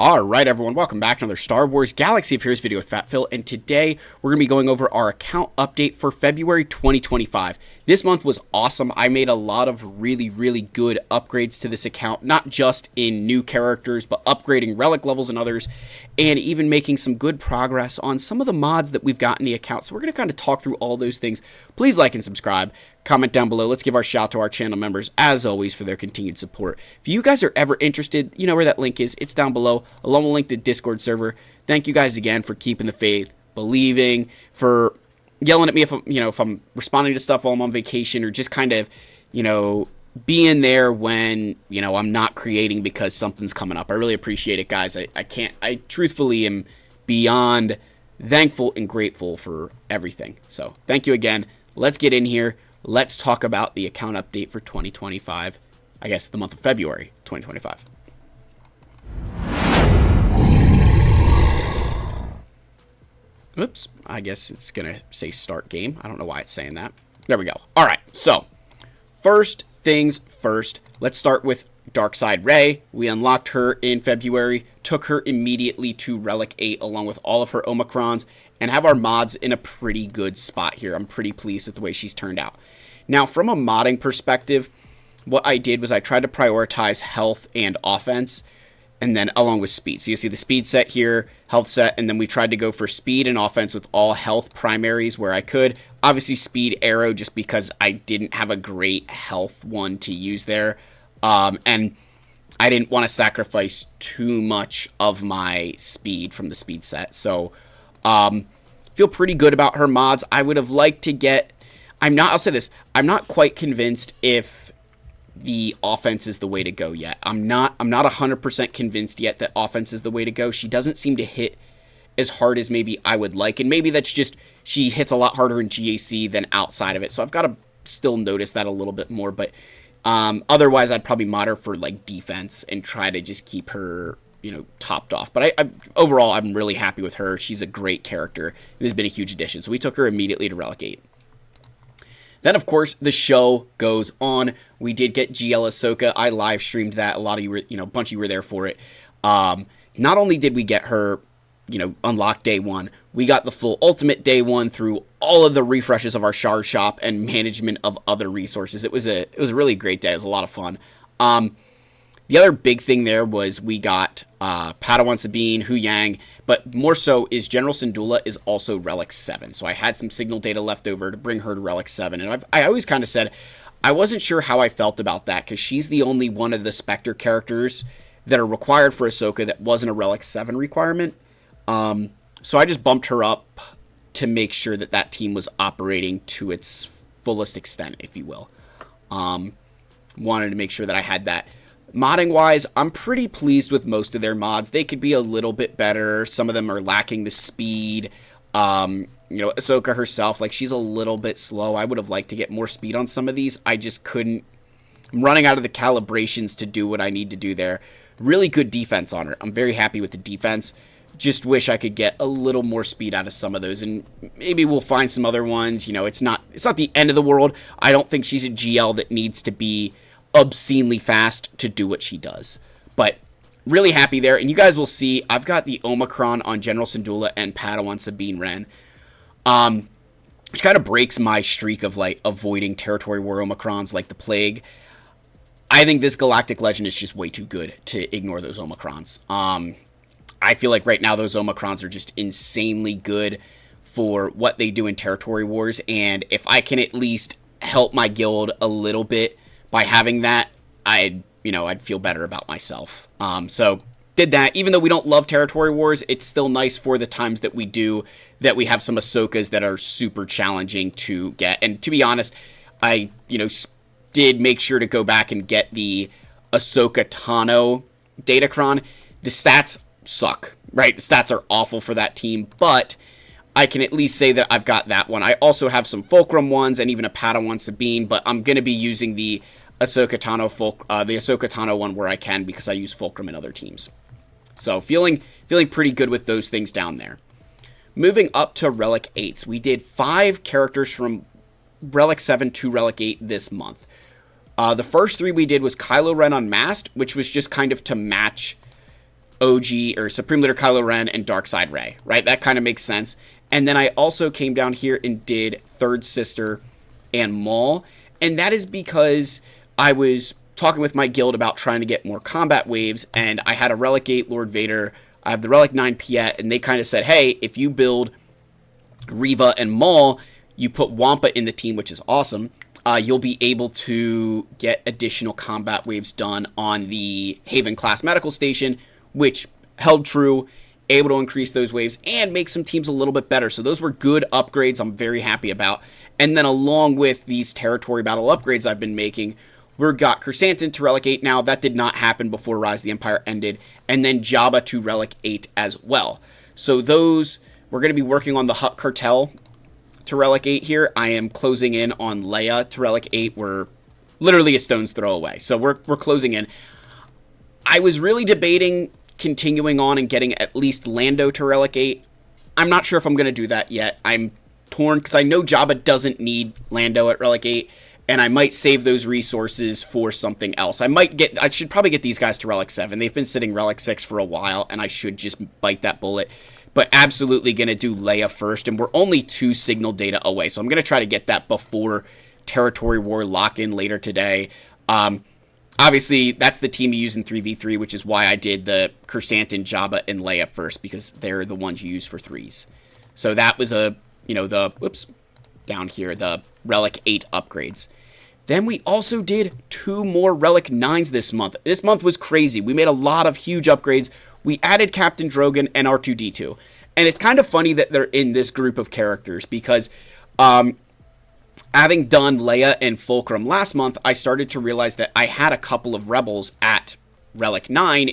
Alright everyone, welcome back to another Star Wars Galaxy of Heroes video with Fat Phil, and today we're going to be going over our account update for February 2025. This month was awesome. I made a lot of really good upgrades to this account, not just in new characters, but upgrading relic levels and others, and even making some good progress on some of the mods that we've got in the account. So we're going to kind of talk through all those things. Please like and subscribe. Comment down below. Let's give our shout to our channel members, as always, for their continued support. If you guys are ever interested, you know where that link is. It's down below, along with a link to the Discord server. Thank you guys again for keeping the faith, believing, for yelling at me if I'm responding to stuff while I'm on vacation, or just kind of, being there when, I'm not creating because something's coming up. I really appreciate it, guys. I truthfully am beyond thankful and grateful for everything. So thank you again. Let's get in here. Let's talk about the account update for 2025. I guess the month of February 2025. Oops, I guess it's going to say start game. I don't know why it's saying that. There we go. All right, so first things first, let's start with Side Rey. We unlocked her in February, took her immediately to Relic 8 along with all of her Omicrons, and have our mods in a pretty good spot here. I'm pretty pleased with the way she's turned out. Now, from a modding perspective, what I did was I tried to prioritize health and offense, and then along with speed. So you see the speed set here, health set, and then we tried to go for speed and offense with all health primaries where I could. Obviously speed arrow just because I didn't have a great health one to use there. And I didn't want to sacrifice too much of my speed from the speed set. So feel pretty good about her mods. I would have liked to get, I'll say this, I'm not quite convinced if the offense is the way to go yet. I'm not 100% convinced yet that offense is the way to go. She doesn't seem to hit as hard as maybe I would like, and maybe that's just she hits a lot harder in GAC than outside of it. So I've got to still notice that a little bit more, but otherwise I'd probably mod her for like defense and try to just keep her, topped off. But overall, I'm really happy with her. She's a great character, and this has been a huge addition. So we took her immediately to Relic 8. Then, of course, the show goes on. We did get GL Ahsoka. I live streamed that. A lot of you were, a bunch of you were there for it. Not only did we get her, unlocked day one, we got the full ultimate day one through all of the refreshes of our shard shop and management of other resources. It was a really great day. It was a lot of fun. The other big thing there was we got Padawan Sabine, Hu Yang, but more so is General Syndulla is also Relic 7. So I had some signal data left over to bring her to Relic 7. And I always kind of said I wasn't sure how I felt about that because she's the only one of the Spectre characters that are required for Ahsoka that wasn't a Relic 7 requirement. So I just bumped her up to make sure that that team was operating to its fullest extent, if you will. Wanted to make sure that I had that. Modding wise, I'm pretty pleased with most of their mods. They could be a little bit better. Some of them are lacking the speed. Ahsoka herself, like she's a little bit slow. I would have liked to get more speed on some of these. I just couldn't. I'm running out of the calibrations to do what I need to do there. Really good defense on her. I'm very happy with the defense. Just wish I could get a little more speed out of some of those, and maybe we'll find some other ones. It's not the end of the world. I don't think she's a GL that needs to be obscenely fast to do what she does, but really happy there. And you guys will see I've got the Omicron on General Syndulla and Padawan Sabine Wren, which kind of breaks my streak of like avoiding territory war Omicrons like the plague. I think this Galactic Legend is just way too good to ignore those Omicrons. I feel like right now those Omicrons are just insanely good for what they do in territory wars, and if I can at least help my guild a little bit by having that, I'd feel better about myself. So did that. Even though we don't love territory wars, it's still nice for the times that we do, that we have some Ahsokas that are super challenging to get. And to be honest, I, did make sure to go back and get the Ahsoka Tano Datacron. The stats suck, right? The stats are awful for that team, but I can at least say that I've got that one. I also have some Fulcrum ones and even a Padawan Sabine, but I'm going to be using the Ahsoka Tano one where I can because I use Fulcrum in other teams. So feeling pretty good with those things down there. Moving up to Relic 8s, we did 5 characters from Relic 7 to Relic 8 this month. The first 3 we did was Kylo Ren Unmasked, which was just kind of to match OG or Supreme Leader Kylo Ren and Dark Side Rey, right? That kind of makes sense. And then I also came down here and did Third Sister and Maul. And that is because I was talking with my guild about trying to get more combat waves, and I had a Relic 8 Lord Vader, I have the Relic 9 Piet, and they kind of said, hey, if you build Reva and Maul, you put Wampa in the team, which is awesome. You'll be able to get additional combat waves done on the Haven class medical station, which held true, able to increase those waves and make some teams a little bit better. So those were good upgrades I'm very happy about. And then along with these territory battle upgrades I've been making, we got Chrysanthemum to Relic 8 now. That did not happen before Rise of the Empire ended. And then Jabba to Relic 8 as well. So those, we're going to be working on the Hutt Cartel to Relic 8 here. I am closing in on Leia to Relic 8. We're literally a stone's throw away. So we're closing in. I was really debating continuing on and getting at least Lando to Relic 8. I'm not sure if I'm going to do that yet. I'm torn because I know Jabba doesn't need Lando at Relic 8. And I might save those resources for something else. I should probably get these guys to Relic 7. They've been sitting Relic 6 for a while, and I should just bite that bullet. But absolutely going to do Leia first, and we're only 2 signal data away. So I'm going to try to get that before Territory War lock-in later today. Obviously, that's the team you use in 3v3, which is why I did the Chrysanthemum, Jabba, and Leia first, because they're the ones you use for 3s. So that was down here, the Relic 8 upgrades. Then we also did 2 more Relic 9s this month. This month was crazy. We made a lot of huge upgrades. We added Captain Drogon and R2-D2. And it's kind of funny that they're in this group of characters because having done Leia and Fulcrum last month, I started to realize that I had a couple of Rebels at Relic 9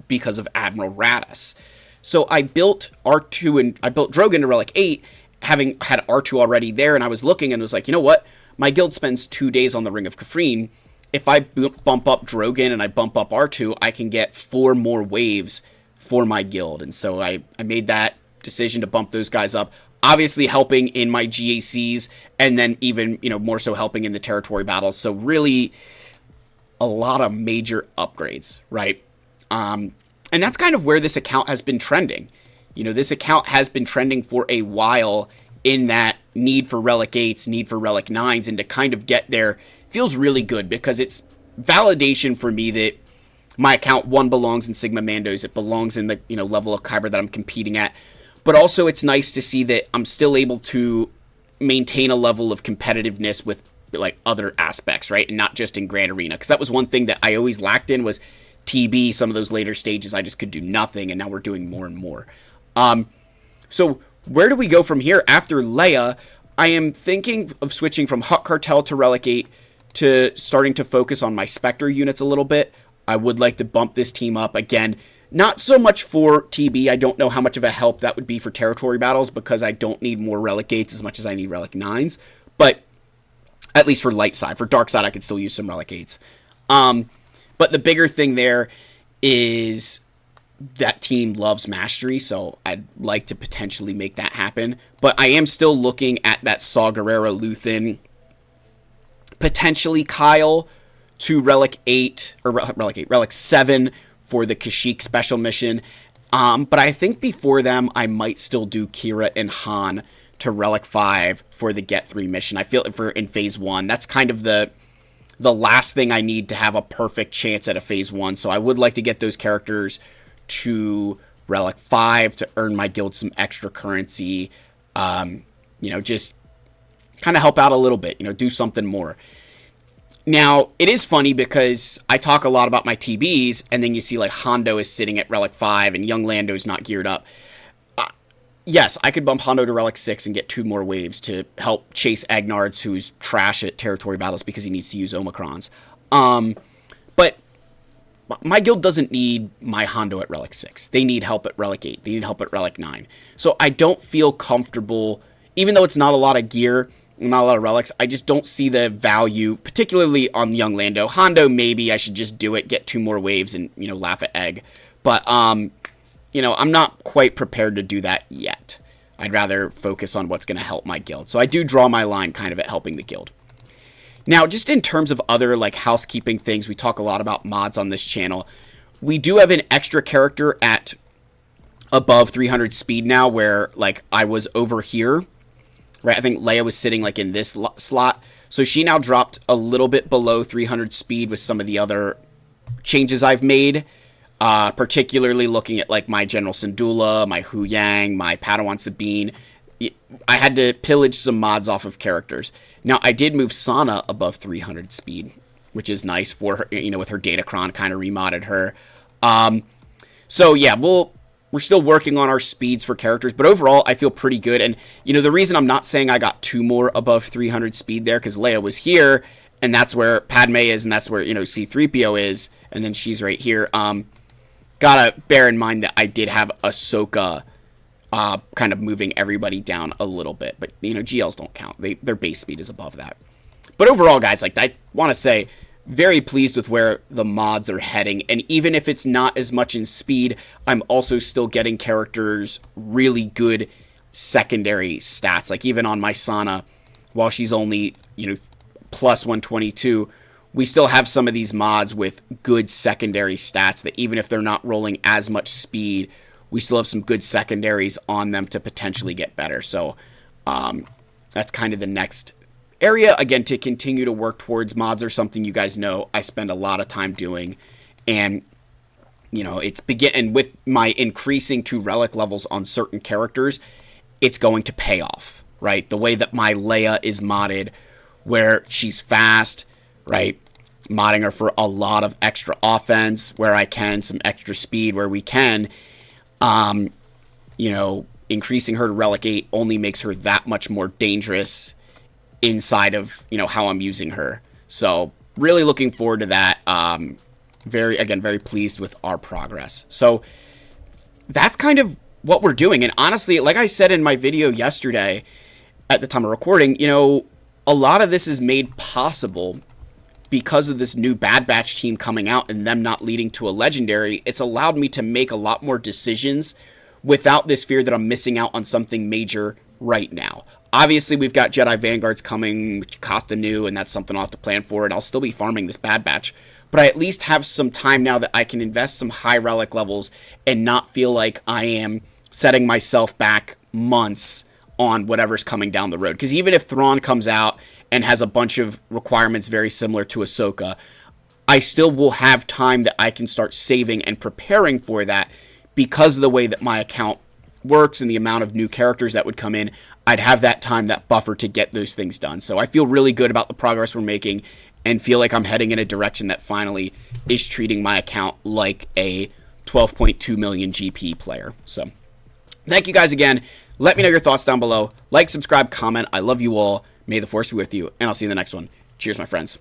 because of Admiral Raddus. So I built R2 and I built Drogon to Relic 8, having had R2 already there, and I was looking and was like, you know what? My guild spends 2 days on the Ring of Kafrene. If I bump up Drogon and I bump up R2, I can get 4 more waves for my guild. And so I made that decision to bump those guys up. Obviously helping in my GACs, and then even, more so helping in the territory battles. So really a lot of major upgrades, right? And that's kind of where this account has been trending. This account has been trending for a while in that need for Relic 8s, need for Relic 9s, and to kind of get there feels really good because it's validation for me that my account, one, belongs in Sigma Mandos. It belongs in the, level of Kyber that I'm competing at. But also it's nice to see that I'm still able to maintain a level of competitiveness with like other aspects, right? And not just in Grand Arena. Because that was one thing that I always lacked in was TB. Some of those later stages I just could do nothing, and now we're doing more and more. So where do we go from here after Leia? I am thinking of switching from Hutt Cartel to Relic 8 to starting to focus on my Spectre units a little bit. I would like to bump this team up again. Not so much for TB. I don't know how much of a help that would be for territory battles because I don't need more Relic 8s as much as I need Relic 9s. But at least for light side. For dark side, I could still use some Relic 8s. But the bigger thing there is that team loves mastery, so I'd like to potentially make that happen. But I am still looking at that Saw Gerrera Luthen, potentially Kyle to Relic 8, or Relic 7 for the Kashyyyk special mission. But I think before them, I might still do Kira and Han to Relic 5 for the Get 3 mission. I feel in Phase 1, that's kind of the last thing I need to have a perfect chance at a Phase 1. So I would like to get those characters to Relic 5 to earn my guild some extra currency. Just kind of help out a little bit, do something more. Now, it is funny because I talk a lot about my TBs, and then you see like Hondo is sitting at Relic 5 and young Lando's not geared up. Yes, I could bump Hondo to Relic 6 and get 2 more waves to help chase Agnards, who's trash at territory battles because he needs to use Omicrons. But my guild doesn't need my Hondo at Relic 6. They need help at Relic 8. They need help at Relic 9. So I don't feel comfortable, even though it's not a lot of gear, not a lot of relics, I just don't see the value, particularly on young Lando. Hondo, maybe I should just do it, get 2 more waves, and, laugh at Egg. But, I'm not quite prepared to do that yet. I'd rather focus on what's going to help my guild. So I do draw my line kind of at helping the guild. Now, just in terms of other, housekeeping things, we talk a lot about mods on this channel. We do have an extra character at above 300 speed now, where like I was over here, right? I think Leia was sitting like in this slot. So she now dropped a little bit below 300 speed with some of the other changes I've made. Particularly looking at like my General Syndulla, my Hu Yang, my Padawan Sabine. I had to pillage some mods off of characters. Now, I did move Sana above 300 speed, which is nice for her, you know, with her Datacron, kind of remodded her. So yeah, we're still working on our speeds for characters, but overall, I feel pretty good. And, you know, the reason I'm not saying I got 2 more above 300 speed there, because Leia was here, and that's where Padme is, and that's where, you know, C-3PO is, and then she's right here. Gotta bear in mind that I did have Ahsoka kind of moving everybody down a little bit. But, you know, GLs don't count. Their base speed is above that. But overall, guys, like, I want to say, very pleased with where the mods are heading. And even if it's not as much in speed, I'm also still getting characters really good secondary stats. Like, even on my Sana, while she's only, you know, plus 122, we still have some of these mods with good secondary stats that even if they're not rolling as much speed, we still have some good secondaries on them to potentially get better. So that's kind of the next area. Again, to continue to work towards. Mods are something you guys know I spend a lot of time doing. And, you know, and with my increasing to relic levels on certain characters, it's going to pay off, right? The way that my Leia is modded, where she's fast, right? Modding her for a lot of extra offense where I can, some extra speed where we can. You know, increasing her to Relic 8 only makes her that much more dangerous inside of, you know, how I'm using her. So really looking forward to that. Very pleased with our progress. So that's kind of what we're doing. And honestly, like I said in my video yesterday at the time of recording, you know, a lot of this is made possible because of this new Bad Batch team coming out and them not leading to a legendary. It's allowed me to make a lot more decisions without this fear that I'm missing out on something major right now. Obviously, we've got Jedi Vanguards coming, which cost anew, and that's something I'll have to plan for, and I'll still be farming this Bad Batch. But I at least have some time now that I can invest some high relic levels and not feel like I am setting myself back months on whatever's coming down the road. Because even if Thrawn comes out and has a bunch of requirements very similar to Ahsoka, I still will have time that I can start saving and preparing for that because of the way that my account works and the amount of new characters that would come in. I'd have that time, that buffer to get those things done. So I feel really good about the progress we're making and feel like I'm heading in a direction that finally is treating my account like a 12.2 million GP player. So thank you guys again. Let me know your thoughts down below. Like, subscribe, comment. I love you all. May the Force be with you, and I'll see you in the next one. Cheers, my friends.